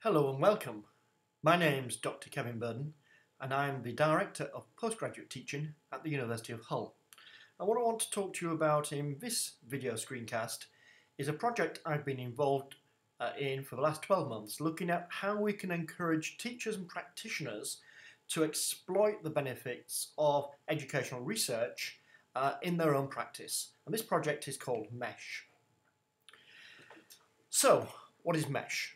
Hello and welcome. My name's Dr. Kevin Burden and I'm the Director of Postgraduate Teaching at the University of Hull. And what I want to talk to you about in this video screencast is a project I've been involved in for the last 12 months, looking at how we can encourage teachers and practitioners to exploit the benefits of educational research in their own practice. And this project is called MESH. So, what is MESH?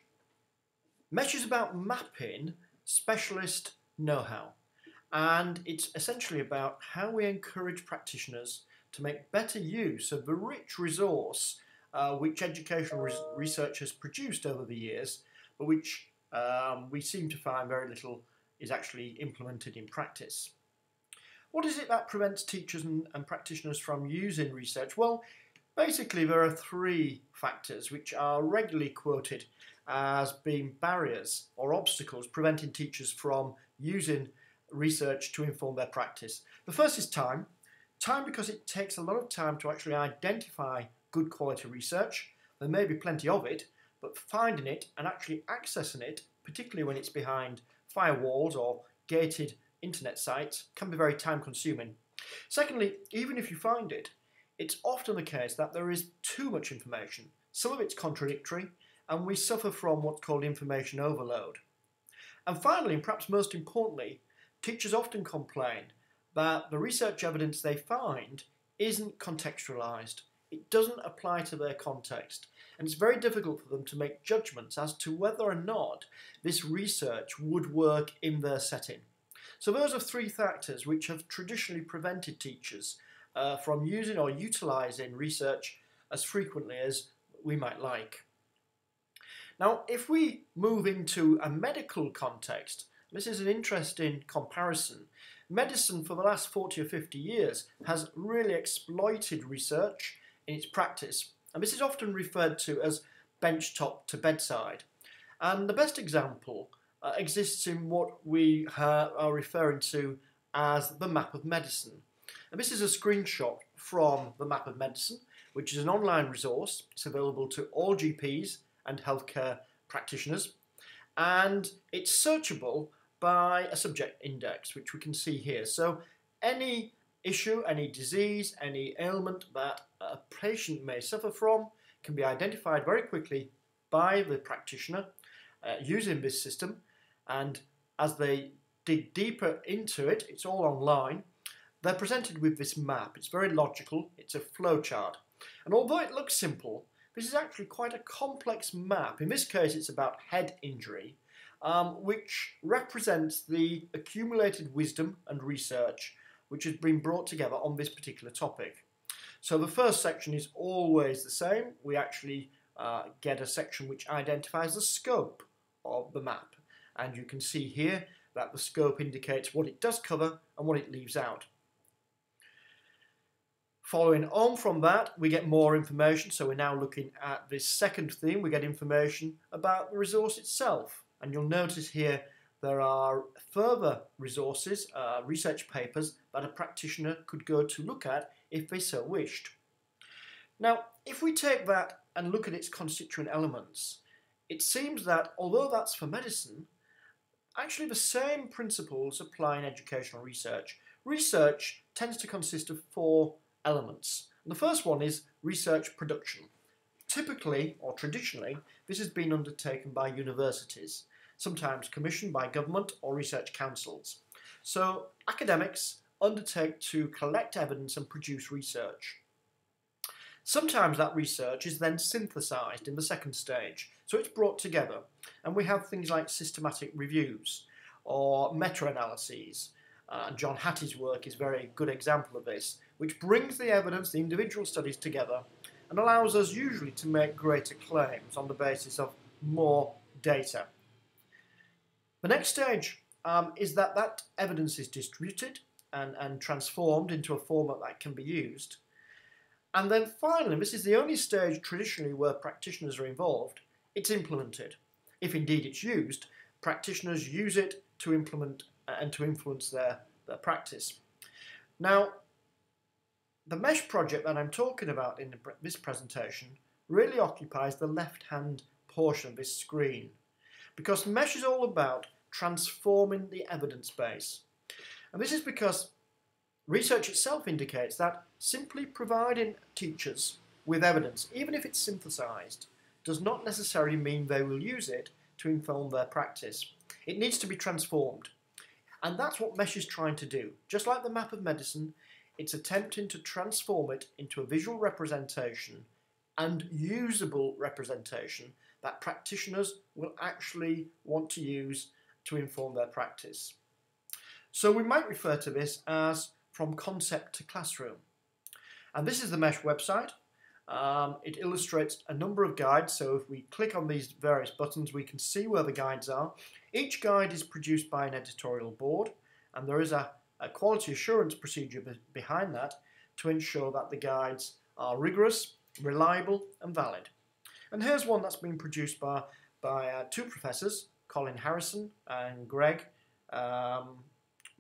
MESH is about mapping specialist know-how, and it's essentially about how we encourage practitioners to make better use of the rich resource which educational research has produced over the years, but which we seem to find very little is actually implemented in practice. What is it that prevents teachers and practitioners from using research? Well, basically there are three factors which are regularly quoted as being barriers or obstacles preventing teachers from using research to inform their practice. The first is time. Time because it takes a lot of time to actually identify good quality research. There may be plenty of it, but finding it and actually accessing it, particularly when it's behind firewalls or gated internet sites, can be very time consuming. Secondly, even if you find it, it's often the case that there is too much information. Some of it's contradictory, and we suffer from what's called information overload. And finally, and perhaps most importantly, teachers often complain that the research evidence they find isn't contextualised. It doesn't apply to their context, and it's very difficult for them to make judgments as to whether or not this research would work in their setting. So those are three factors which have traditionally prevented teachers from using or utilising research as frequently as we might like. Now, if we move into a medical context, this is an interesting comparison. Medicine for the last 40 or 50 years has really exploited research in its practice, and this is often referred to as benchtop to bedside. And the best example exists in what we are referring to as the map of medicine. And this is a screenshot from the map of medicine, which is an online resource. It's available to all GPs and healthcare practitioners, and it's searchable by a subject index, which we can see here. So any issue, any disease, any ailment that a patient may suffer from can be identified very quickly by the practitioner using this system, and as they dig deeper into it, it's all online, they're presented with this map. It's very logical, it's a flowchart, and although it looks simple, this is actually quite a complex map. In this case, it's about head injury, which represents the accumulated wisdom and research which has been brought together on this particular topic. So the first section is always the same. We actually get a section which identifies the scope of the map. And you can see here that the scope indicates what it does cover and what it leaves out. Following on from that, we get more information. So we're now looking at this second theme. We get information about the resource itself. And you'll notice here there are further resources, research papers that a practitioner could go to look at if they so wished. Now, if we take that and look at its constituent elements, it seems that although that's for medicine, actually the same principles apply in educational research. Research tends to consist of four elements. And the first one is research production. Typically, or traditionally, this has been undertaken by universities, sometimes commissioned by government or research councils. So academics undertake to collect evidence and produce research. Sometimes that research is then synthesised in the second stage, so it's brought together, and we have things like systematic reviews or meta-analyses. And John Hattie's work is a very good example of this, which brings the evidence, the individual studies together, and allows us usually to make greater claims on the basis of more data. The next stage is that evidence is distributed and transformed into a format that can be used. And then finally, this is the only stage traditionally where practitioners are involved, it's implemented. If indeed it's used, practitioners use it to implement and to influence their practice. Now, the MESH project that I'm talking about in this presentation really occupies the left-hand portion of this screen. because mesh is all about transforming the evidence base. And this is because research itself indicates that simply providing teachers with evidence, even if it's synthesized, does not necessarily mean they will use it to inform their practice. It needs to be transformed. And that's what mesh is trying to do. Just like the map of medicine, it's attempting to transform it into a visual representation and usable representation that practitioners will actually want to use to inform their practice. So we might refer to this as from concept to classroom. And this is the mesh website. It illustrates a number of guides, so if we click on these various buttons we can see where the guides are. Each guide is produced by an editorial board, and there is a quality assurance procedure behind that to ensure that the guides are rigorous, reliable and valid. And here's one that's been produced by two professors, Colin Harrison and Greg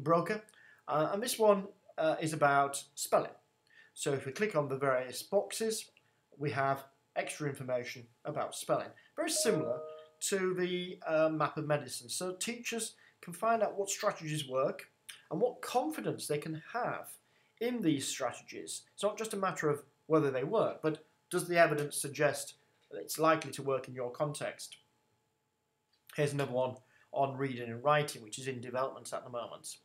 Broker, and this one is about spelling. So if we click on the various boxes, we have extra information about spelling. Very similar to the map of medicine. So teachers can find out what strategies work and what confidence they can have in these strategies. It's not just a matter of whether they work, but does the evidence suggest that it's likely to work in your context? Here's another one on reading and writing, which is in development at the moment.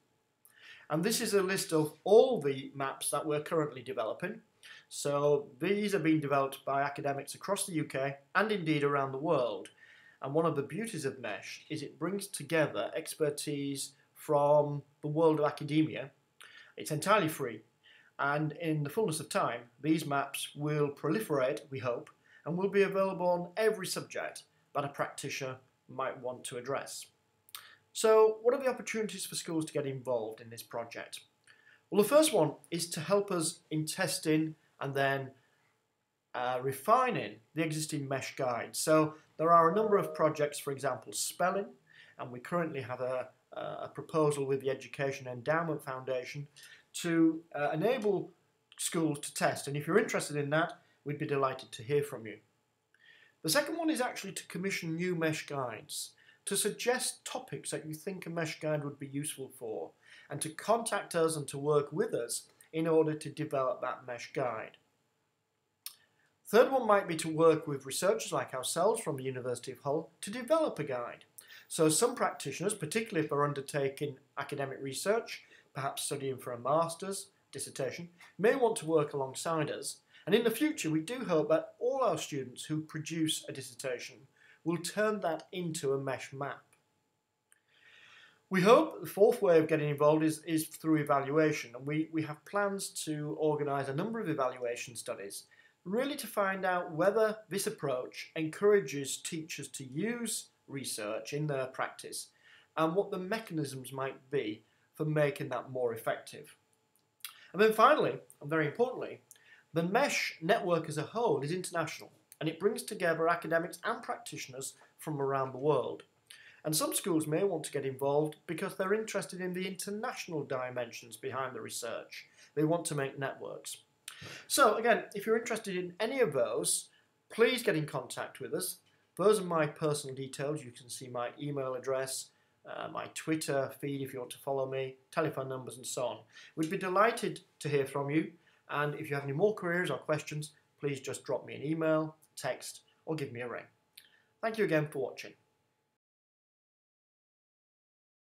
And this is a list of all the maps that we're currently developing. So these are being developed by academics across the UK and indeed around the world. And one of the beauties of mesh is it brings together expertise from the world of academia. It's entirely free, and in the fullness of time these maps will proliferate, we hope, and will be available on every subject that a practitioner might want to address. So what are the opportunities for schools to get involved in this project? Well, the first one is to help us in testing and then refining the existing mesh guides. So there are a number of projects, for example spelling, and we currently have a proposal with the Education Endowment Foundation to enable schools to test, and if you're interested in that, we'd be delighted to hear from you. The second one is actually to commission new mesh guides, to suggest topics that you think a mesh guide would be useful for, and to contact us and to work with us in order to develop that mesh guide. Third one might be to work with researchers like ourselves from the University of Hull to develop a guide. So some practitioners, particularly if they're undertaking academic research, perhaps studying for a master's dissertation, may want to work alongside us. And in the future we do hope that all our students who produce a dissertation will turn that into a mesh map. We hope the fourth way of getting involved is through evaluation, and we have plans to organise a number of evaluation studies, really to find out whether this approach encourages teachers to use research in their practice and what the mechanisms might be for making that more effective. And then finally, and very importantly, the mesh network as a whole is international, and it brings together academics and practitioners from around the world. And some schools may want to get involved because they're interested in the international dimensions behind the research. They want to make networks. So again, if you're interested in any of those, please get in contact with us. Those are my personal details. You can see my email address, my Twitter feed if you want to follow me, telephone numbers and so on. We'd be delighted to hear from you, and if you have any more queries or questions, please just drop me an email, text or give me a ring. Thank you again for watching.